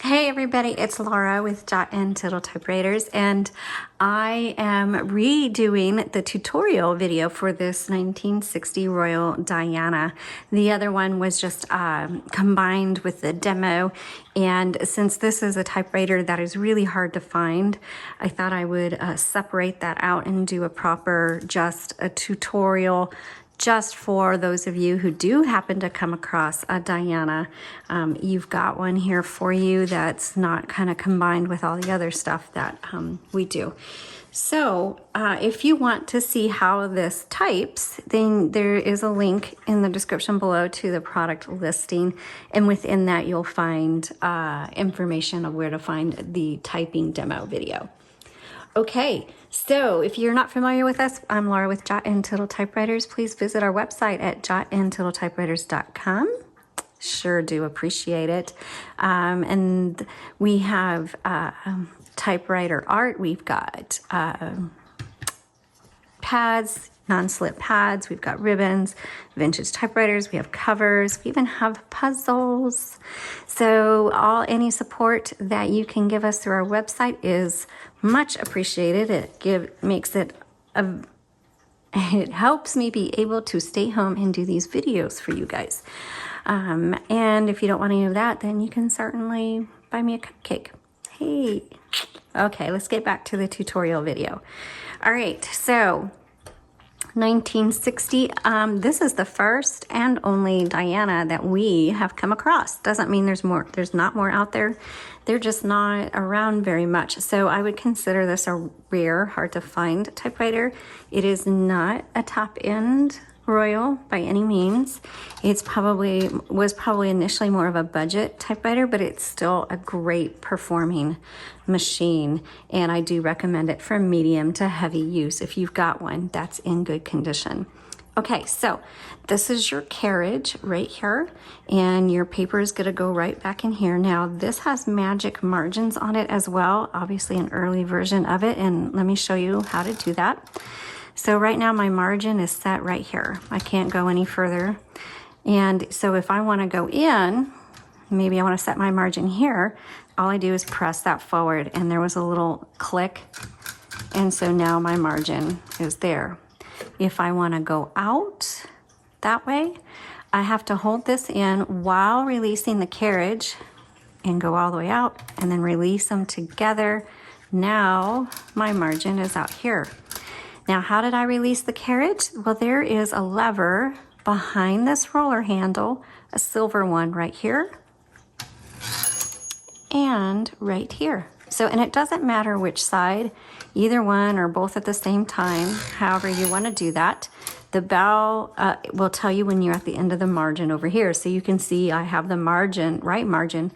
Hey everybody, it's Laura with Jot and Tittle Typewriters, and I am redoing the tutorial video for this 1960 Royal Diana. The other one was just combined with the demo, and since this is a typewriter that is really hard to find, I thought I would separate that out and do a proper, just a tutorial just for those of you who do happen to come across a Diana. You've got one here for you that's not kind of combined with all the other stuff that we do. So if you want to see how this types, then there is a link in the description below to the product listing, and within that you'll find information of where to find the typing demo video. Okay, so if you're not familiar with us, I'm Laura with Jot and Tittle Typewriters. Please visit our website at jotandtittletypewriters.com. Sure do appreciate it. And we have typewriter art. We've got pads, non-slip pads. We've got ribbons, vintage typewriters. We have covers. We even have puzzles. So any support that you can give us through our website is much appreciated. It helps me be able to stay home and do these videos for you guys. And if you don't want any of that, then you can certainly buy me a cupcake. Hey, okay, let's get back to the tutorial video. All right, so 1960, this is the first and only Diana that we have come across. Doesn't mean there's not more out there. They're just not around very much. So I would consider this a rare, hard to find typewriter. It is not a top end Royal by any means. Was probably initially more of a budget typewriter, but it's still a great performing machine, and I do recommend it for medium to heavy use if you've got one that's in good condition. Okay, so this is your carriage right here, and your paper is going to go right back in here. Now this has magic margins on it as well, obviously an early version of it, and let me show you how to do that. So right now my margin is set right here. I can't go any further. And so if I want to go in, maybe I want to set my margin here, all I do is press that forward, and there was a little click. And so now my margin is there. If I want to go out that way, I have to hold this in while releasing the carriage and go all the way out and then release them together. Now my margin is out here. Now, how did I release the carriage? Well, there is a lever behind this roller handle, a silver one right here and right here. So, and it doesn't matter which side, either one or both at the same time, however you want to do that. The bell will tell you when you're at the end of the margin over here. So you can see I have the margin, right margin,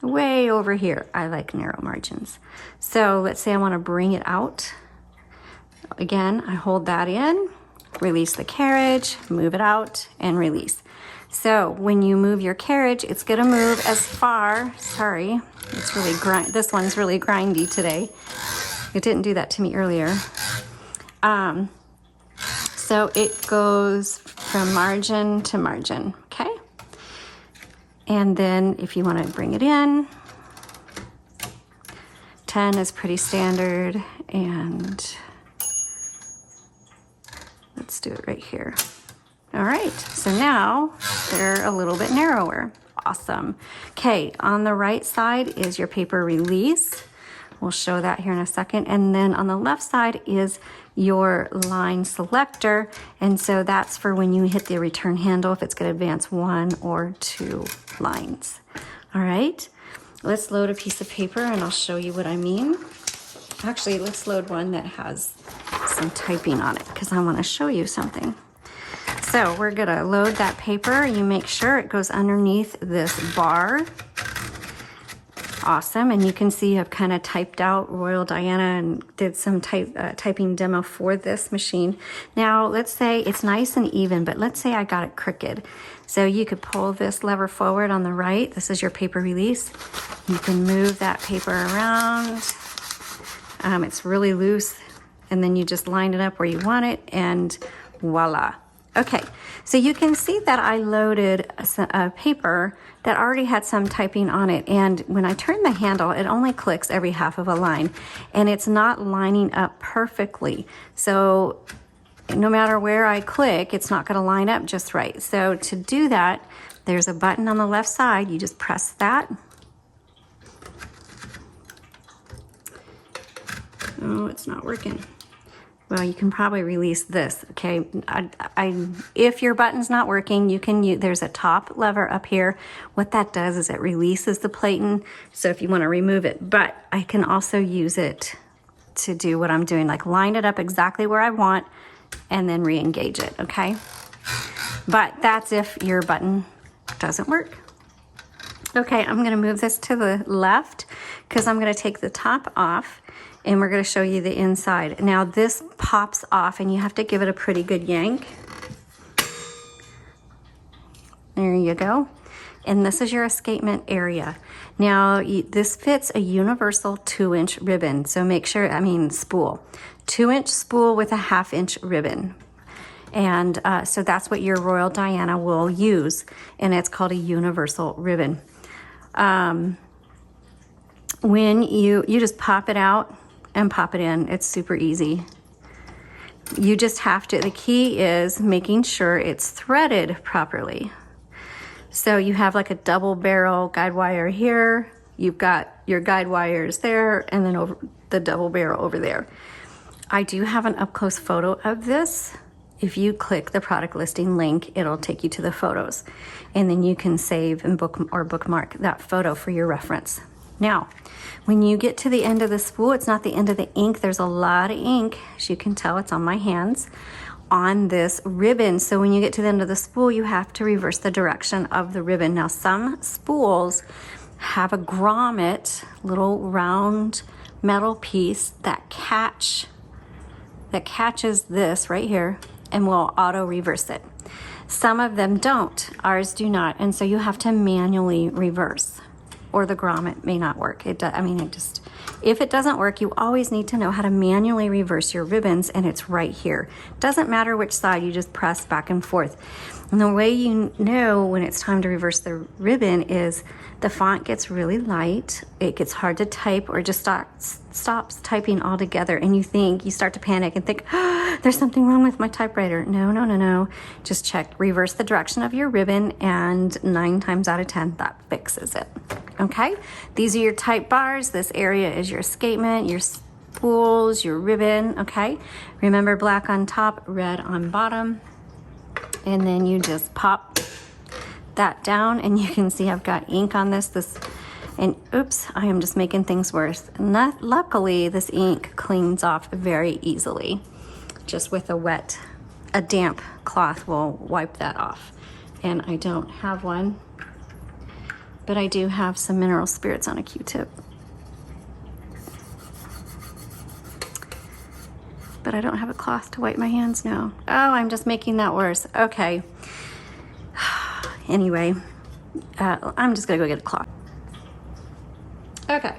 way over here. I like narrow margins. So let's say I want to bring it out. Again, I hold that in, release the carriage, move it out, and release. So when you move your carriage, it's going to move as far. Sorry, it's really this one's really grindy today. It didn't do that to me earlier. So it goes from margin to margin, okay? And then if you want to bring it in, 10 is pretty standard, and let's do it right here. All right, so now they're a little bit narrower. Awesome. Okay, on the right side is your paper release. We'll show that here in a second. And then on the left side is your line selector. And so that's for when you hit the return handle, if it's going to advance 1 or 2 lines. All right, let's load a piece of paper and I'll show you what I mean. Actually, let's load one that has some typing on it because I want to show you something. So we're going to load that paper. You make sure it goes underneath this bar. Awesome. And you can see I've kind of typed out Royal Diana and did some typing demo for this machine. Now, let's say it's nice and even, but let's say I got it crooked. So you could pull this lever forward on the right. This is your paper release. You can move that paper around. It's really loose, and then you just line it up where you want it, and voila. Okay, so you can see that I loaded a paper that already had some typing on it, and when I turn the handle, it only clicks every half of a line, and it's not lining up perfectly. So no matter where I click, it's not going to line up just right. So to do that, there's a button on the left side. You just press that. Oh, it's not working. Well, you can probably release this, okay? If your button's not working, you can use, there's a top lever up here. What that does is it releases the platen, so if you want to remove it, but I can also use it to do what I'm doing, like line it up exactly where I want and then re-engage it, okay? But that's if your button doesn't work. Okay, I'm gonna move this to the left because I'm gonna take the top off and we're going to show you the inside. Now this pops off and you have to give it a pretty good yank. There you go. And this is your escapement area. Now this fits a universal 2-inch ribbon. So make sure, spool. 2-inch spool with a 1/2-inch ribbon. And so that's what your Royal Diana will use. And it's called a universal ribbon. When you just pop it out and pop it in. It's super easy. You just have to, the key is making sure it's threaded properly. So you have like a double barrel guide wire here, you've got your guide wires there, and then over the double barrel over there. I do have an up close photo of this. If you click the product listing link, it'll take you to the photos, and then you can save and bookmark that photo for your reference. Now, when you get to the end of the spool, it's not the end of the ink. There's a lot of ink, as you can tell, it's on my hands, on this ribbon. So when you get to the end of the spool, you have to reverse the direction of the ribbon. Now, some spools have a grommet, little round metal piece that catches this right here and will auto reverse it. Some of them don't, ours do not, and so you have to manually reverse, or the grommet may not work. If it doesn't work, you always need to know how to manually reverse your ribbons, and it's right here. Doesn't matter which side, you just press back and forth. And the way you know when it's time to reverse the ribbon is the font gets really light, it gets hard to type, or just stops typing altogether, and you start to panic and think, oh, there's something wrong with my typewriter. No. Just check, reverse the direction of your ribbon, and 9 times out of 10, that fixes it. Okay, these are your type bars. This area is your escapement, your spools, your ribbon, okay? Remember, black on top, red on bottom. And then you just pop that down, and you can see I've got ink on this, and oops, I am just making things worse. Luckily, this ink cleans off very easily. Just with a damp cloth will wipe that off. And I don't have one, but I do have some mineral spirits on a Q-tip. But I don't have a cloth to wipe my hands now. Oh, I'm just making that worse. Okay. Anyway, I'm just gonna go get a cloth. Okay,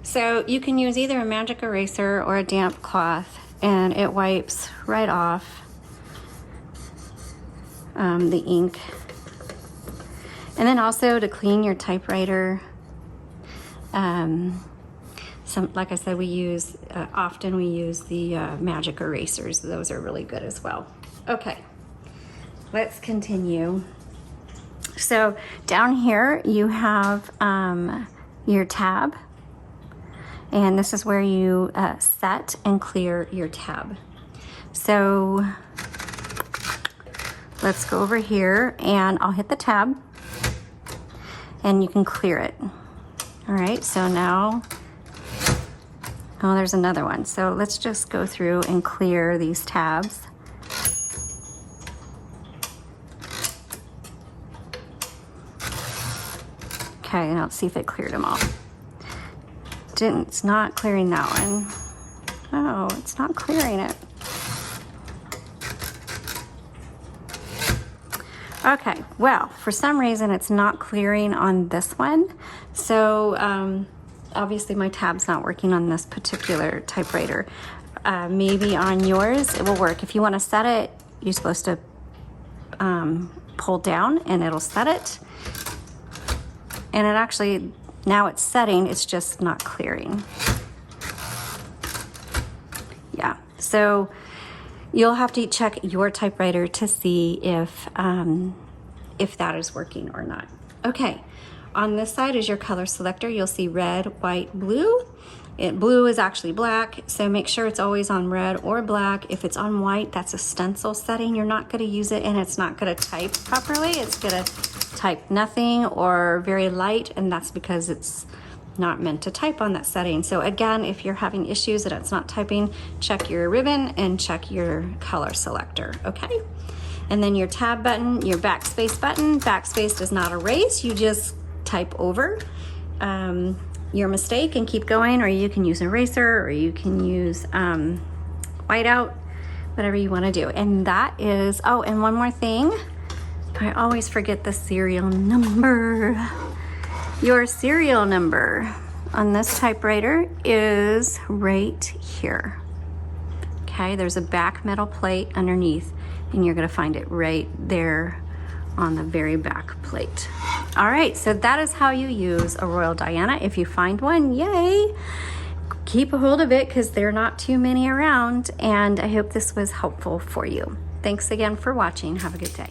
so you can use either a magic eraser or a damp cloth, and it wipes right off the ink. And then also to clean your typewriter, like I said, we use, often we use the magic erasers. Those are really good as well. Okay, let's continue. So down here you have your tab, and this is where you set and clear your tab. So let's go over here, and I'll hit the tab, and you can clear it. All right, so now, oh, there's another one. So let's just go through and clear these tabs. Okay, now let's see if it cleared them all. It's not clearing that one. Oh, it's not clearing it. Okay, well, for some reason it's not clearing on this one. So obviously my tab's not working on this particular typewriter. Maybe on yours it will work. If you want to set it, you're supposed to pull down and it'll set it. And it actually, now it's setting, it's just not clearing. Yeah, so you'll have to check your typewriter to see if that is working or not. Okay, on this side is your color selector. You'll see red, white, blue. Blue is actually black, so make sure it's always on red or black. If it's on white, that's a stencil setting. You're not gonna use it and it's not gonna type properly. It's gonna type nothing or very light, and that's because it's not meant to type on that setting. So again, if you're having issues that it's not typing, check your ribbon and check your color selector, okay? And then your tab button, your backspace button. Backspace does not erase, you just type over your mistake and keep going, or you can use eraser, or you can use whiteout, whatever you want to do. And that is, oh, and one more thing. I always forget the serial number. Your serial number on this typewriter is right here. Okay, there's a back metal plate underneath, and you're gonna find it right there on the very back plate. All right, so that is how you use a Royal Diana. If you find one, yay! Keep a hold of it because there are not too many around, and I hope this was helpful for you. Thanks again for watching. Have a good day.